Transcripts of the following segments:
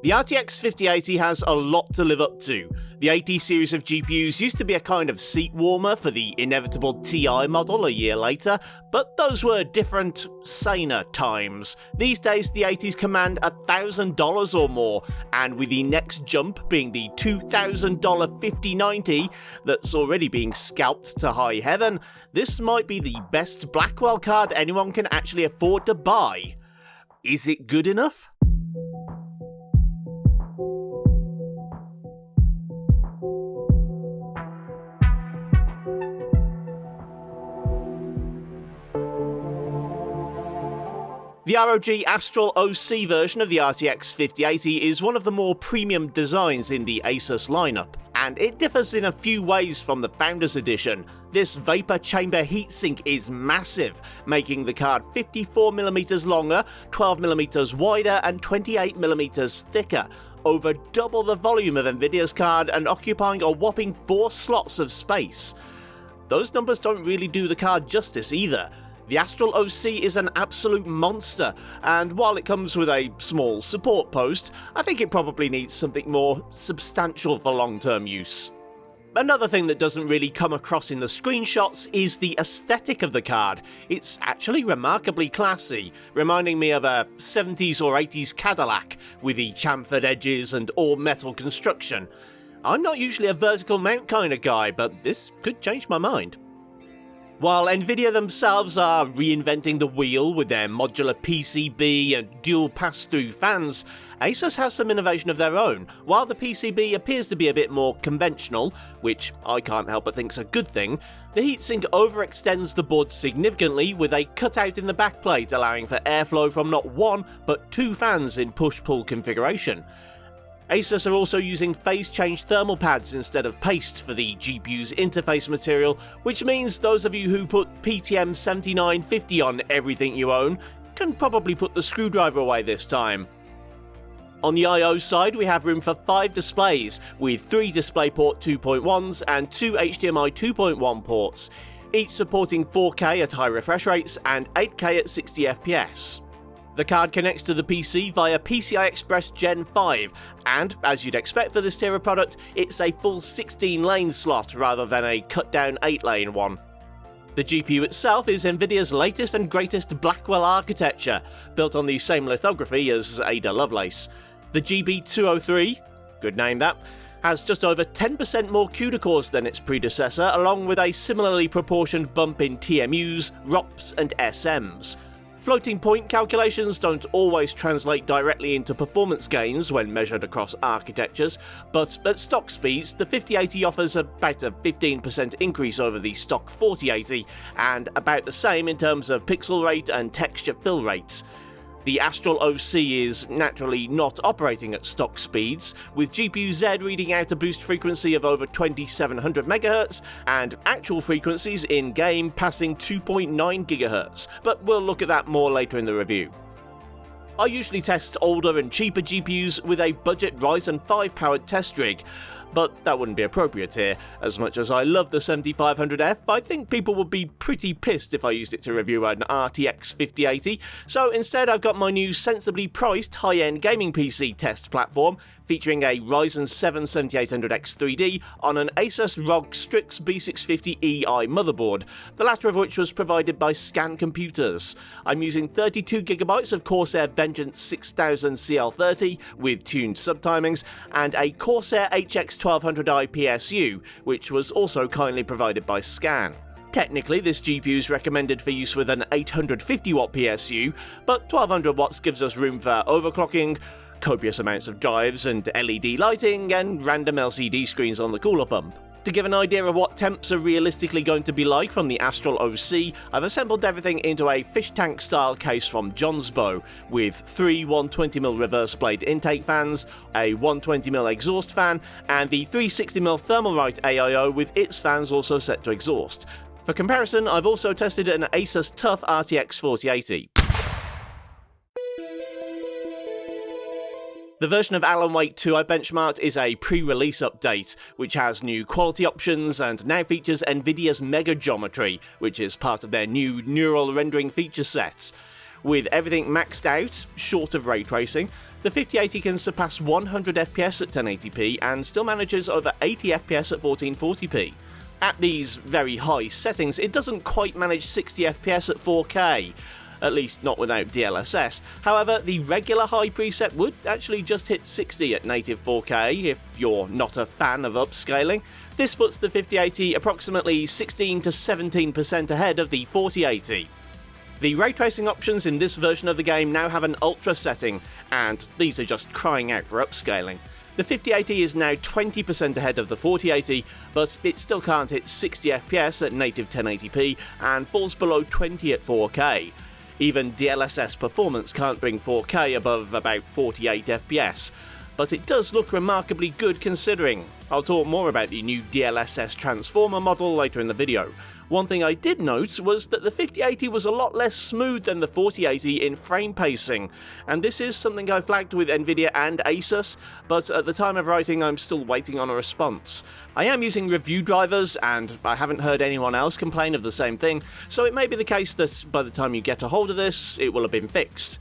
The RTX 5080 has a lot to live up to. The 80 series of GPUs used to be a kind of seat warmer for the inevitable TI model a year later, but those were different, saner times. These days the 80s command $1,000 or more, and with the next jump being the $2,000 5090 that's already being scalped to high heaven, this might be the best Blackwell card anyone can actually afford to buy. Is it good enough? The ROG Astral OC version of the RTX 5080 is one of the more premium designs in the Asus lineup, and it differs in a few ways from the Founders Edition. This vapor chamber heatsink is massive, making the card 54mm longer, 12mm wider and 28mm thicker, over double the volume of Nvidia's card and occupying a whopping 4 slots of space. Those numbers don't really do the card justice either. The Astral OC is an absolute monster, and while it comes with a small support post, I think it probably needs something more substantial for long-term use. Another thing that doesn't really come across in the screenshots is the aesthetic of the card. It's actually remarkably classy, reminding me of a 70s or 80s Cadillac with the chamfered edges and all-metal construction. I'm not usually a vertical mount kind of guy, but this could change my mind. While Nvidia themselves are reinventing the wheel with their modular PCB and dual pass-through fans, Asus has some innovation of their own. While the PCB appears to be a bit more conventional, which I can't help but think's a good thing, the heatsink overextends the board significantly with a cutout in the backplate allowing for airflow from not one but 2 fans in push-pull configuration. Asus are also using phase-change thermal pads instead of paste for the GPU's interface material, which means those of you who put PTM 7950 on everything you own can probably put the screwdriver away this time. On the I/O side, we have room for 5 displays, with 3 DisplayPort 2.1s and 2 HDMI 2.1 ports, each supporting 4K at high refresh rates and 8K at 60 FPS. The card connects to the PC via PCI Express Gen 5, and, as you'd expect for this tier of product, it's a full 16-lane slot rather than a cut-down 8-lane one. The GPU itself is Nvidia's latest and greatest Blackwell architecture, built on the same lithography as Ada Lovelace. The GB203, good name that, has just over 10% more CUDA cores than its predecessor, along with a similarly proportioned bump in TMUs, ROPs and SMs. Floating point calculations don't always translate directly into performance gains when measured across architectures, but at stock speeds, the 5080 offers about a 15% increase over the stock 4080, and about the same in terms of pixel rate and texture fill rates. The Astral OC is naturally not operating at stock speeds, with GPU-Z reading out a boost frequency of over 2700 MHz and actual frequencies in-game passing 2.9 GHz, but we'll look at that more later in the review. I usually test older and cheaper GPUs with a budget Ryzen 5 powered test rig, but that wouldn't be appropriate here. As much as I love the 7500F, I think people would be pretty pissed if I used it to review an RTX 5080, so instead I've got my new sensibly priced high-end gaming PC test platform featuring a Ryzen 7 7800X3D on an Asus ROG Strix B650EI motherboard, the latter of which was provided by Scan Computers. I'm using 32GB of Corsair Vengeance 6000 CL30 with tuned subtimings, and a Corsair HX1200i PSU, which was also kindly provided by Scan. Technically, this GPU is recommended for use with an 850W PSU, but 1200 watts gives us room for overclocking, copious amounts of drives and LED lighting, and random LCD screens on the cooler pump. To give an idea of what temps are realistically going to be like from the Astral OC, I've assembled everything into a fish tank style case from Jonsbo, with 3 120mm reverse blade intake fans, a 120mm exhaust fan, and the 360mm Thermalright AIO with its fans also set to exhaust. For comparison, I've also tested an Asus TUF RTX 4080. The version of Alan Wake 2 I benchmarked is a pre-release update, which has new quality options and now features Nvidia's Mega Geometry, which is part of their new neural rendering feature sets. With everything maxed out, short of ray tracing, the 5080 can surpass 100 FPS at 1080p and still manages over 80 FPS at 1440p. At these very high settings, it doesn't quite manage 60 FPS at 4K, at least not without DLSS. However, the regular high preset would actually just hit 60 at native 4K if you're not a fan of upscaling. This puts the 5080 approximately 16 to 17% ahead of the 4080. The ray tracing options in this version of the game now have an ultra setting, and these are just crying out for upscaling. The 5080 is now 20% ahead of the 4080, but it still can't hit 60 FPS at native 1080p and falls below 20 at 4K. Even DLSS performance can't bring 4K above about 48 FPS, but it does look remarkably good considering. I'll talk more about the new DLSS transformer model later in the video. One thing I did note was that the 5080 was a lot less smooth than the 4080 in frame pacing, and this is something I flagged with Nvidia and Asus, but at the time of writing I'm still waiting on a response. I am using review drivers, and I haven't heard anyone else complain of the same thing, so it may be the case that by the time you get a hold of this, it will have been fixed.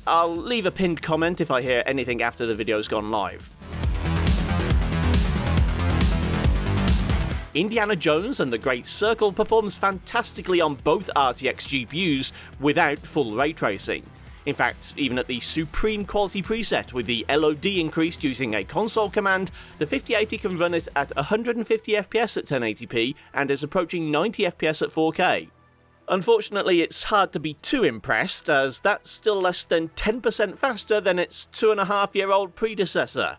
I'll leave a pinned comment if I hear anything after the video's gone live. Indiana Jones and the Great Circle performs fantastically on both RTX GPUs without full ray tracing. In fact, even at the supreme quality preset with the LOD increased using a console command, the 5080 can run it at 150 FPS at 1080p and is approaching 90 FPS at 4K. Unfortunately, it's hard to be too impressed, as that's still less than 10% faster than its 2.5-year-old predecessor.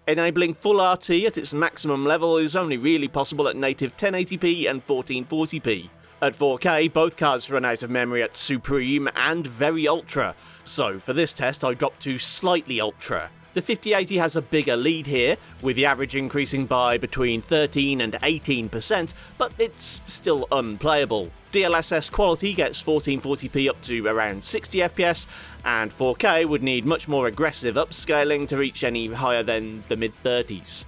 Enabling full RT at its maximum level is only really possible at native 1080p and 1440p. At 4K, both cards run out of memory at Supreme and Very Ultra, so for this test I dropped to Slightly Ultra. The 5080 has a bigger lead here, with the average increasing by between 13 and 18%, but it's still unplayable. DLSS quality gets 1440p up to around 60 FPS, and 4K would need much more aggressive upscaling to reach any higher than the mid-30s.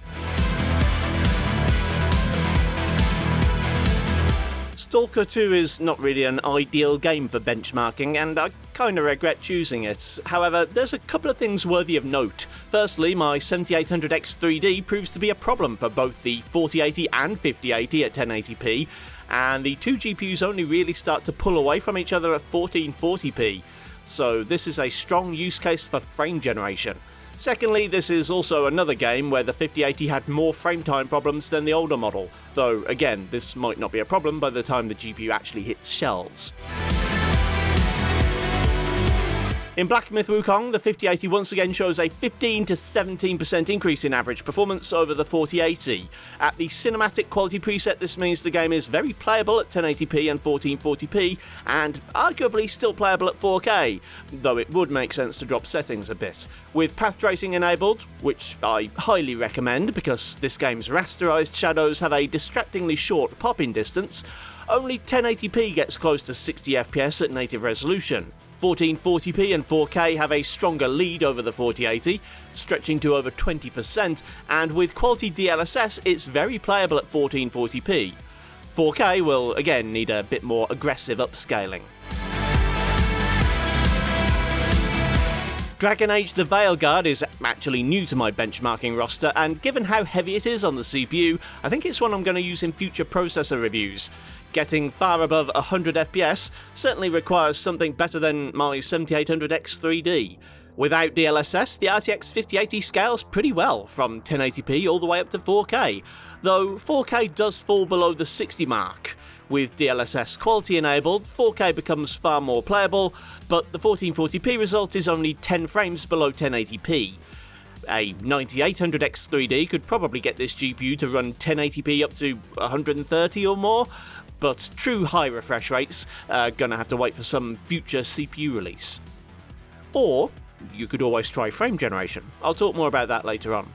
Stalker 2 is not really an ideal game for benchmarking, and I kinda regret choosing it. However, there's a couple of things worthy of note. Firstly, my 7800X3D proves to be a problem for both the 4080 and 5080 at 1080p, and the two GPUs only really start to pull away from each other at 1440p, so this is a strong use case for frame generation. Secondly, this is also another game where the 5080 had more frame time problems than the older model, though again, this might not be a problem by the time the GPU actually hits shelves. In Black Myth Wukong, the 5080 once again shows a 15 to 17% increase in average performance over the 4080. At the cinematic quality preset, this means the game is very playable at 1080p and 1440p, and arguably still playable at 4K, though it would make sense to drop settings a bit. With path tracing enabled, which I highly recommend because this game's rasterized shadows have a distractingly short pop-in distance, only 1080p gets close to 60 FPS at native resolution. 1440p and 4K have a stronger lead over the 4080, stretching to over 20%, and with quality DLSS it's very playable at 1440p. 4K will again need a bit more aggressive upscaling. Dragon Age the Veilguard is actually new to my benchmarking roster, and given how heavy it is on the CPU, I think it's one I'm going to use in future processor reviews. Getting far above 100 FPS certainly requires something better than my 7800X3D. Without DLSS, the RTX 5080 scales pretty well, from 1080p all the way up to 4K, though 4K does fall below the 60 mark. With DLSS quality enabled, 4K becomes far more playable, but the 1440p result is only 10 frames below 1080p. A 9800X3D could probably get this GPU to run 1080p up to 130 or more, but true high refresh rates are gonna have to wait for some future CPU release. Or you could always try frame generation. I'll talk more about that later on.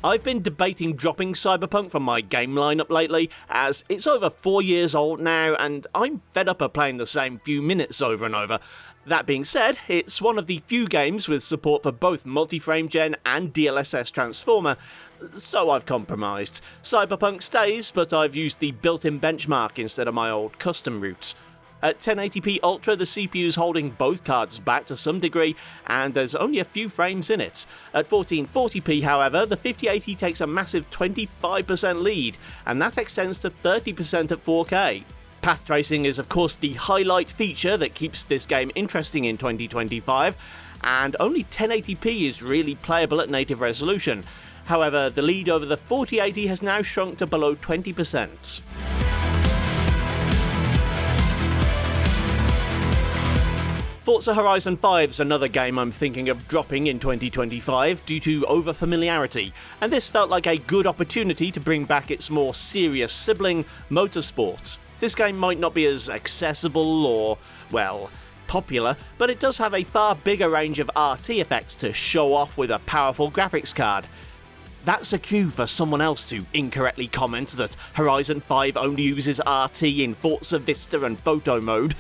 I've been debating dropping Cyberpunk from my game lineup lately, as it's over 4 years old now and I'm fed up of playing the same few minutes over and over. That being said, it's one of the few games with support for both multi-frame gen and DLSS transformer, so I've compromised. Cyberpunk stays, but I've used the built-in benchmark instead of my old custom route. At 1080p Ultra, the CPU's holding both cards back to some degree, and there's only a few frames in it. At 1440p, however, the 5080 takes a massive 25% lead, and that extends to 30% at 4K. Path tracing is of course the highlight feature that keeps this game interesting in 2025, and only 1080p is really playable at native resolution. However, the lead over the 4080 has now shrunk to below 20%. Forza Horizon 5 is another game I'm thinking of dropping in 2025 due to overfamiliarity, and this felt like a good opportunity to bring back its more serious sibling, Motorsport. This game might not be as accessible or, well, popular, but it does have a far bigger range of RT effects to show off with a powerful graphics card. That's a cue for someone else to incorrectly comment that Horizon 5 only uses RT in Forza Vista and photo mode.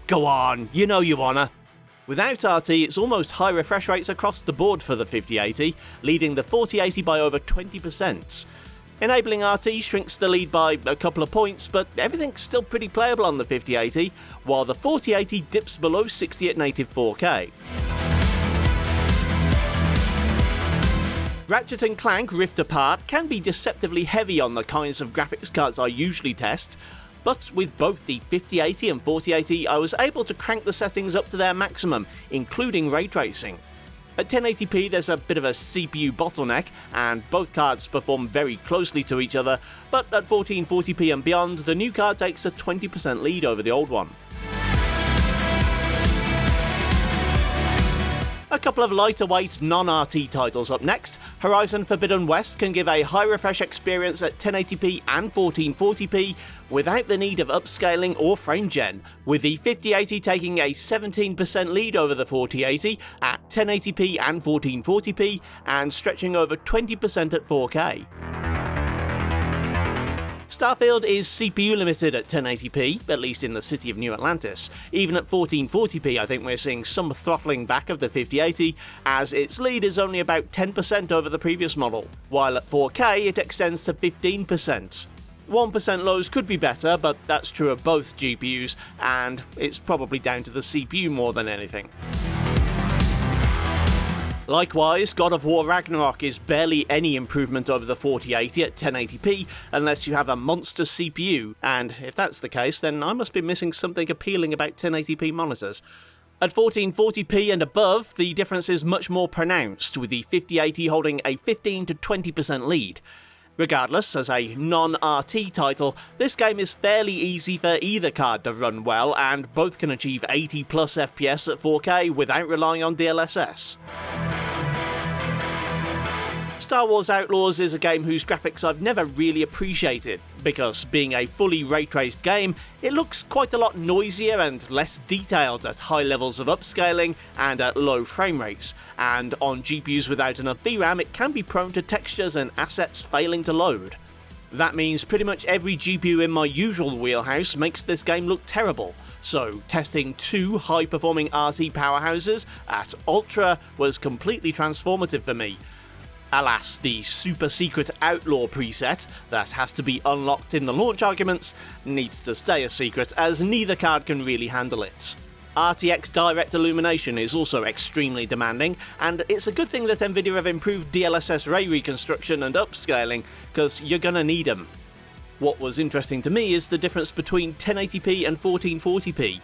Go on, you know you wanna. Without RT, it's almost high refresh rates across the board for the 5080, leading the 4080 by over 20%. Enabling RT shrinks the lead by a couple of points, but everything's still pretty playable on the 5080, while the 4080 dips below 60 at native 4K. Ratchet & Clank Rift Apart can be deceptively heavy on the kinds of graphics cards I usually test, but with both the 5080 and 4080 I was able to crank the settings up to their maximum, including ray tracing. At 1080p there's a bit of a CPU bottleneck, and both cards perform very closely to each other, but at 1440p and beyond the new card takes a 20% lead over the old one. A couple of lighter weight non-RT titles up next. Horizon Forbidden West can give a high refresh experience at 1080p and 1440p without the need of upscaling or frame gen, with the 5080 taking a 17% lead over the 4080 at 1080p and 1440p and stretching over 20% at 4K. Starfield is CPU limited at 1080p, at least in the city of New Atlantis. Even at 1440p I think we're seeing some throttling back of the 5080, as its lead is only about 10% over the previous model, while at 4K it extends to 15%. 1% lows could be better, but that's true of both GPUs, and it's probably down to the CPU more than anything. Likewise, God of War Ragnarok is barely any improvement over the 4080 at 1080p unless you have a monster CPU, and if that's the case then I must be missing something appealing about 1080p monitors. At 1440p and above, the difference is much more pronounced, with the 5080 holding a 15 to 20% lead. Regardless, as a non-RT title, this game is fairly easy for either card to run well, and both can achieve 80 plus FPS at 4K without relying on DLSS. Star Wars Outlaws is a game whose graphics I've never really appreciated, because being a fully ray-traced game, it looks quite a lot noisier and less detailed at high levels of upscaling and at low frame rates, and on GPUs without enough VRAM it can be prone to textures and assets failing to load. That means pretty much every GPU in my usual wheelhouse makes this game look terrible, so testing two high-performing RT powerhouses at Ultra was completely transformative for me. Alas, the super secret Outlaw preset, that has to be unlocked in the launch arguments, needs to stay a secret as neither card can really handle it. RTX direct illumination is also extremely demanding, and it's a good thing that Nvidia have improved DLSS ray reconstruction and upscaling, because you're gonna need them. What was interesting to me is the difference between 1080p and 1440p.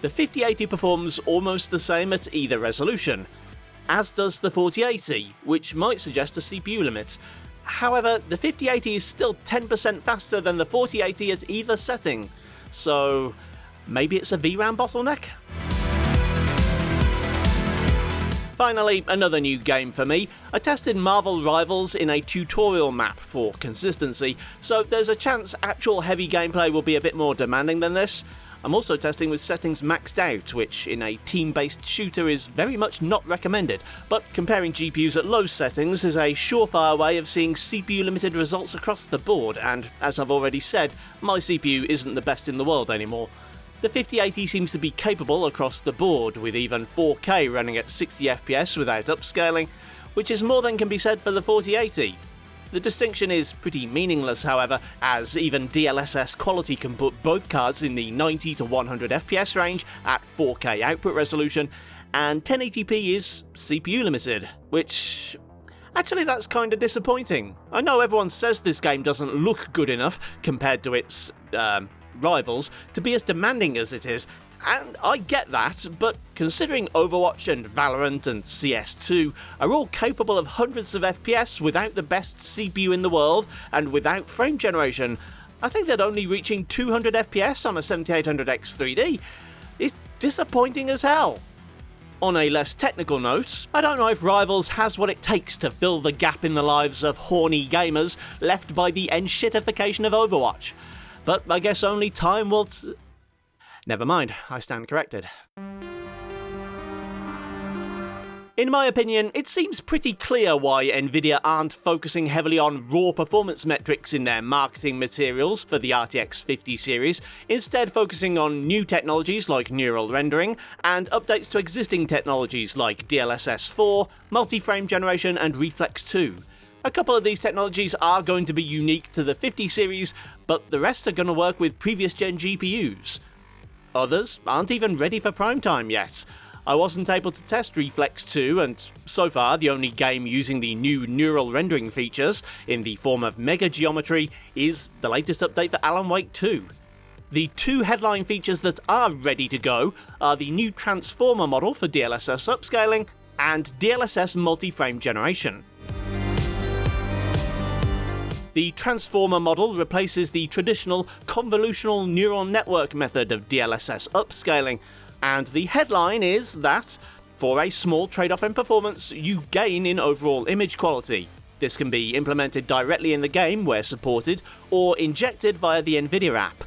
The 5080 performs almost the same at either resolution, as does the 4080, which might suggest a CPU limit. However, the 5080 is still 10% faster than the 4080 at either setting, so maybe it's a VRAM bottleneck? Finally, another new game for me. I tested Marvel Rivals in a tutorial map for consistency, so there's a chance actual heavy gameplay will be a bit more demanding than this. I'm also testing with settings maxed out, which in a team-based shooter is very much not recommended, but comparing GPUs at low settings is a surefire way of seeing CPU-limited results across the board, and as I've already said, my CPU isn't the best in the world anymore. The 5080 seems to be capable across the board, with even 4K running at 60 FPS without upscaling, which is more than can be said for the 4080. The distinction is pretty meaningless, however, as even DLSS quality can put both cards in the 90 to 100 FPS range at 4K output resolution, and 1080p is CPU limited, which... actually that's kinda disappointing. I know everyone says this game doesn't look good enough compared to its, rivals to be as demanding as it is, and I get that, but considering Overwatch and Valorant and CS2 are all capable of hundreds of FPS without the best CPU in the world and without frame generation, I think that only reaching 200 FPS on a 7800X 3D is disappointing as hell. On a less technical note, I don't know if Rivals has what it takes to fill the gap in the lives of horny gamers left by the enshittification of Overwatch, but I guess only time will Never mind, I stand corrected. In my opinion, it seems pretty clear why Nvidia aren't focusing heavily on raw performance metrics in their marketing materials for the RTX 50 series, instead focusing on new technologies like neural rendering, and updates to existing technologies like DLSS 4, multi-frame generation and Reflex 2. A couple of these technologies are going to be unique to the 50 series, but the rest are going to work with previous gen GPUs. Others aren't even ready for prime time yet. I wasn't able to test Reflex 2, and so far the only game using the new neural rendering features, in the form of mega geometry, is the latest update for Alan Wake 2. The two headline features that are ready to go are the new transformer model for DLSS upscaling, and DLSS multi-frame generation. The transformer model replaces the traditional convolutional neural network method of DLSS upscaling, and the headline is that, for a small trade-off in performance, you gain in overall image quality. This can be implemented directly in the game where supported, or injected via the Nvidia app.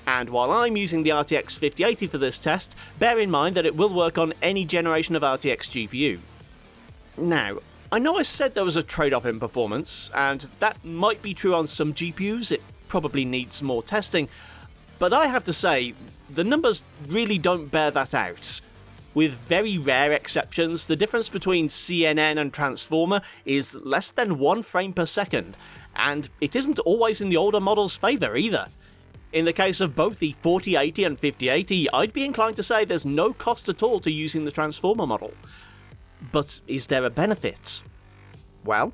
And while I'm using the RTX 5080 for this test, bear in mind that it will work on any generation of RTX GPU. Now, I know I said there was a trade-off in performance, and that might be true on some GPUs, it probably needs more testing, but I have to say, the numbers really don't bear that out. With very rare exceptions, the difference between CNN and Transformer is less than 1 frame per second, and it isn't always in the older model's favour either. In the case of both the 4080 and 5080, I'd be inclined to say there's no cost at all to using the Transformer model. But is there a benefit? Well,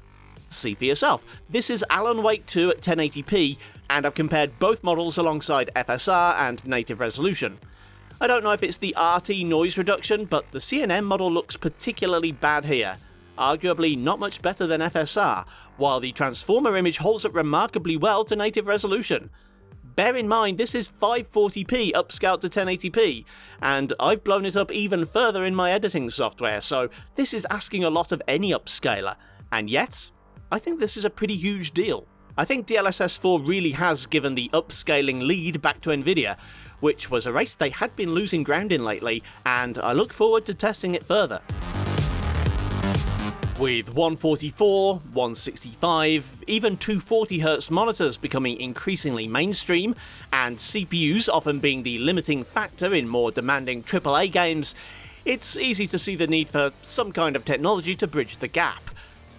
see for yourself. This is Alan Wake 2 at 1080p, and I've compared both models alongside FSR and native resolution. I don't know if it's the RT noise reduction, but the CNN model looks particularly bad here. Arguably not much better than FSR, while the Transformer image holds up remarkably well to native resolution. Bear in mind this is 540p upscaled to 1080p, and I've blown it up even further in my editing software, so this is asking a lot of any upscaler, and yet, I think this is a pretty huge deal. I think DLSS 4 really has given the upscaling lead back to Nvidia, which was a race they had been losing ground in lately, and I look forward to testing it further. With 144, 165, even 240Hz monitors becoming increasingly mainstream, and CPUs often being the limiting factor in more demanding AAA games, it's easy to see the need for some kind of technology to bridge the gap.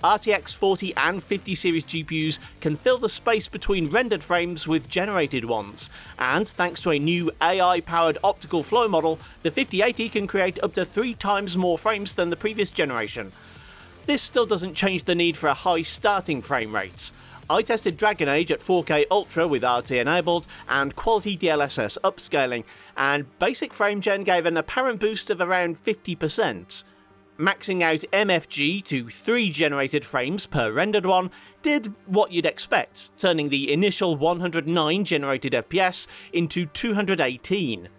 RTX 40 and 50 series GPUs can fill the space between rendered frames with generated ones, and thanks to a new AI-powered optical flow model, the 5080 can create up to 3 times more frames than the previous generation. This still doesn't change the need for a high starting frame rate. I tested Dragon Age at 4K Ultra with RT enabled and quality DLSS upscaling, and basic frame gen gave an apparent boost of around 50%. Maxing out MFG to 3 generated frames per rendered one did what you'd expect, turning the initial 109 generated FPS into 218.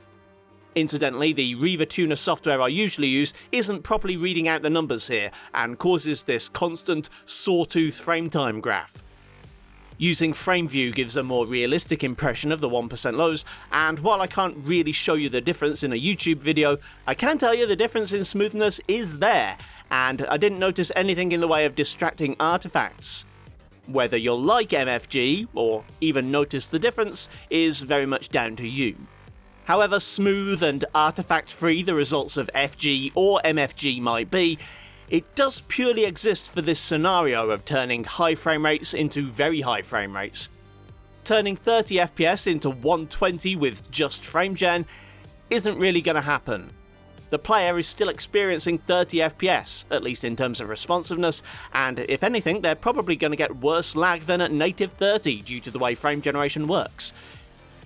Incidentally, the Reaver Tuner software I usually use isn't properly reading out the numbers here, and causes this constant sawtooth frame time graph. Using frame view gives a more realistic impression of the 1% lows, and while I can't really show you the difference in a YouTube video, I can tell you the difference in smoothness is there, and I didn't notice anything in the way of distracting artifacts. Whether you'll like MFG, or even notice the difference, is very much down to you. However smooth and artifact-free the results of FG or MFG might be, it does purely exist for this scenario of turning high frame rates into very high frame rates. Turning 30 FPS into 120 with just frame gen isn't really going to happen. The player is still experiencing 30 FPS, at least in terms of responsiveness, and if anything, they're probably going to get worse lag than at native 30 due to the way frame generation works.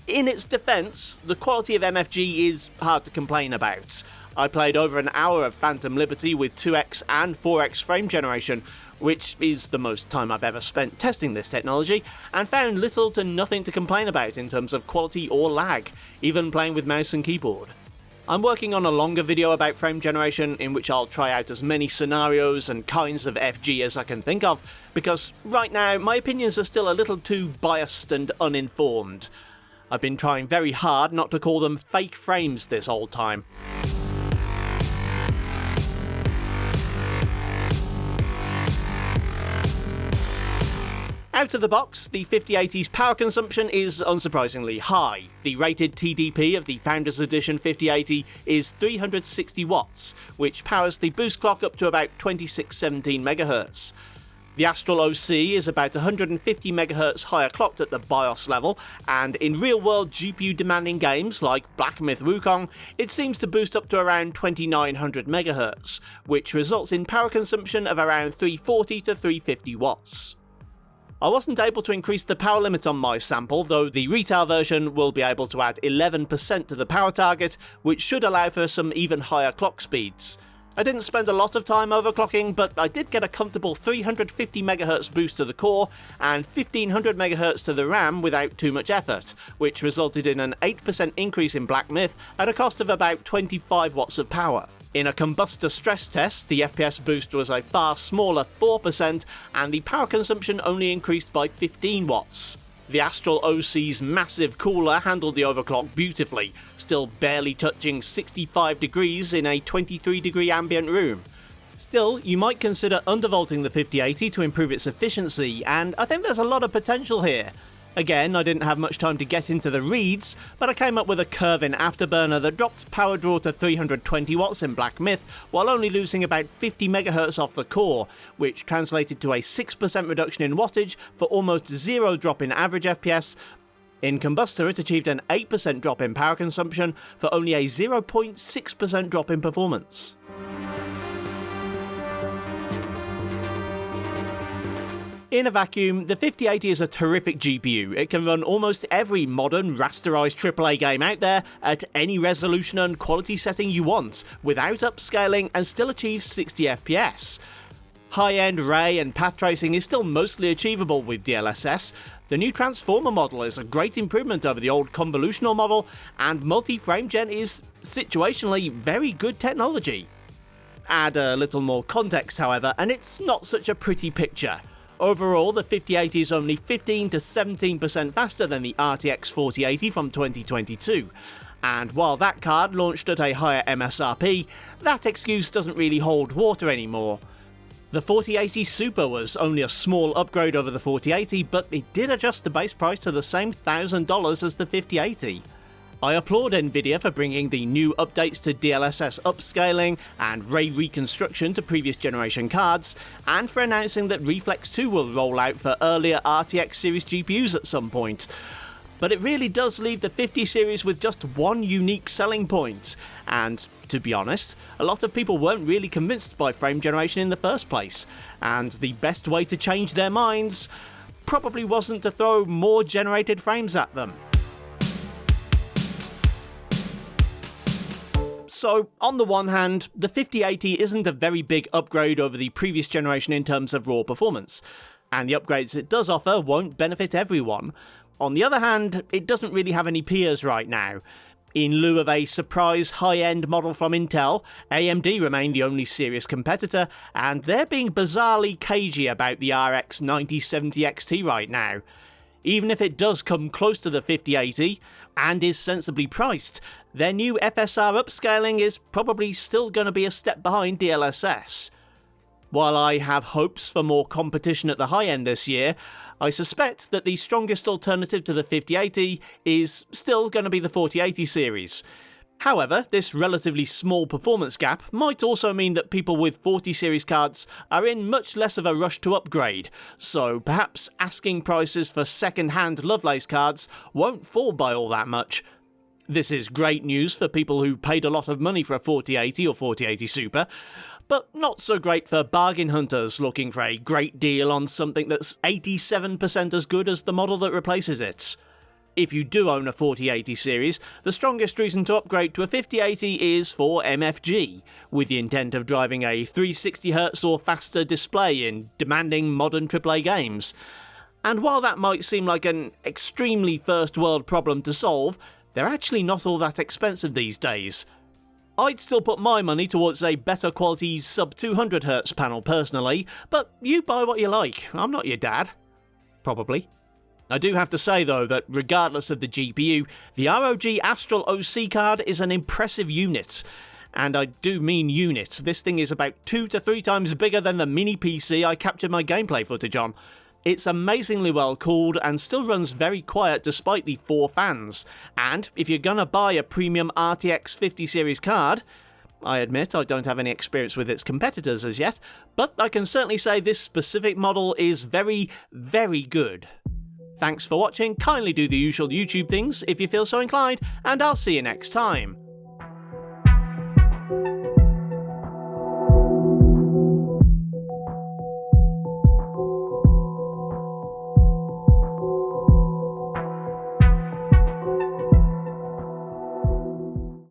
In its defense, the quality of MFG is hard to complain about. I played over an hour of Phantom Liberty with 2x and 4x frame generation, which is the most time I've ever spent testing this technology, and found little to nothing to complain about in terms of quality or lag, even playing with mouse and keyboard. I'm working on a longer video about frame generation in which I'll try out as many scenarios and kinds of FG as I can think of, because right now my opinions are still a little too biased and uninformed. I've been trying very hard not to call them fake frames this whole time. Out of the box, the 5080's power consumption is unsurprisingly high. The rated TDP of the Founders Edition 5080 is 360 watts, which powers the boost clock up to about 2617 MHz. The Astral OC is about 150 MHz higher clocked at the BIOS level, and in real-world GPU-demanding games like Black Myth Wukong, it seems to boost up to around 2900 MHz, which results in power consumption of around 340 to 350 watts. I wasn't able to increase the power limit on my sample, though the retail version will be able to add 11% to the power target, which should allow for some even higher clock speeds. I didn't spend a lot of time overclocking, but I did get a comfortable 350 MHz boost to the core and 1500 MHz to the RAM without too much effort, which resulted in an 8% increase in Black Myth at a cost of about 25 watts of power. In a combustor stress test, the FPS boost was a far smaller 4%, and the power consumption only increased by 15 watts. The Astral OC's massive cooler handled the overclock beautifully, still barely touching 65 degrees in a 23 degree ambient room. Still, you might consider undervolting the 5080 to improve its efficiency, and I think there's a lot of potential here. Again, I didn't have much time to get into the reads, but I came up with a curve in Afterburner that dropped power draw to 320 watts in Black Myth, while only losing about 50 MHz off the core, which translated to a 6% reduction in wattage for almost zero drop in average FPS. In Combustor, it achieved an 8% drop in power consumption for only a 0.6% drop in performance. In a vacuum, the 5080 is a terrific GPU. It can run almost every modern, rasterized AAA game out there at any resolution and quality setting you want, without upscaling, and still achieve 60 FPS. High-end ray and path tracing is still mostly achievable with DLSS. The new Transformer model is a great improvement over the old convolutional model, and multi-frame gen is, situationally, very good technology. Add a little more context, however, and it's not such a pretty picture. Overall, the 5080 is only 15 to 17% faster than the RTX 4080 from 2022, and while that card launched at a higher MSRP, that excuse doesn't really hold water anymore. The 4080 Super was only a small upgrade over the 4080, but it did adjust the base price to the same $1,000 as the 5080. I applaud Nvidia for bringing the new updates to DLSS upscaling and ray reconstruction to previous generation cards, and for announcing that Reflex 2 will roll out for earlier RTX series GPUs at some point. But it really does leave the 50 series with just one unique selling point, and to be honest, a lot of people weren't really convinced by frame generation in the first place, and the best way to change their minds probably wasn't to throw more generated frames at them. So, on the one hand, the 5080 isn't a very big upgrade over the previous generation in terms of raw performance, and the upgrades it does offer won't benefit everyone. On the other hand, it doesn't really have any peers right now. In lieu of a surprise high-end model from Intel, AMD remain the only serious competitor, and they're being bizarrely cagey about the RX 9070 XT right now. Even if it does come close to the 5080, and is sensibly priced, their new FSR upscaling is probably still going to be a step behind DLSS. While I have hopes for more competition at the high end this year, I suspect that the strongest alternative to the 5080 is still going to be the 4080 series. However, this relatively small performance gap might also mean that people with 40 series cards are in much less of a rush to upgrade, so perhaps asking prices for second-hand Lovelace cards won't fall by all that much. This is great news for people who paid a lot of money for a 4080 or 4080 Super, but not so great for bargain hunters looking for a great deal on something that's 87% as good as the model that replaces it. If you do own a 4080 series, the strongest reason to upgrade to a 5080 is for MFG, with the intent of driving a 360Hz or faster display in demanding modern AAA games. And while that might seem like an extremely first world problem to solve, they're actually not all that expensive these days. I'd still put my money towards a better quality sub 200Hz panel personally, but you buy what you like, I'm not your dad. Probably. I do have to say though that regardless of the GPU, the ROG Astral OC card is an impressive unit. And I do mean unit, this thing is about 2 to 3 times bigger than the mini PC I captured my gameplay footage on. It's amazingly well cooled and still runs very quiet despite the 4 fans, and if you're gonna buy a premium RTX 50 series card, I admit I don't have any experience with its competitors as yet, but I can certainly say this specific model is very, very good. Thanks for watching, kindly do the usual YouTube things if you feel so inclined, and I'll see you next time.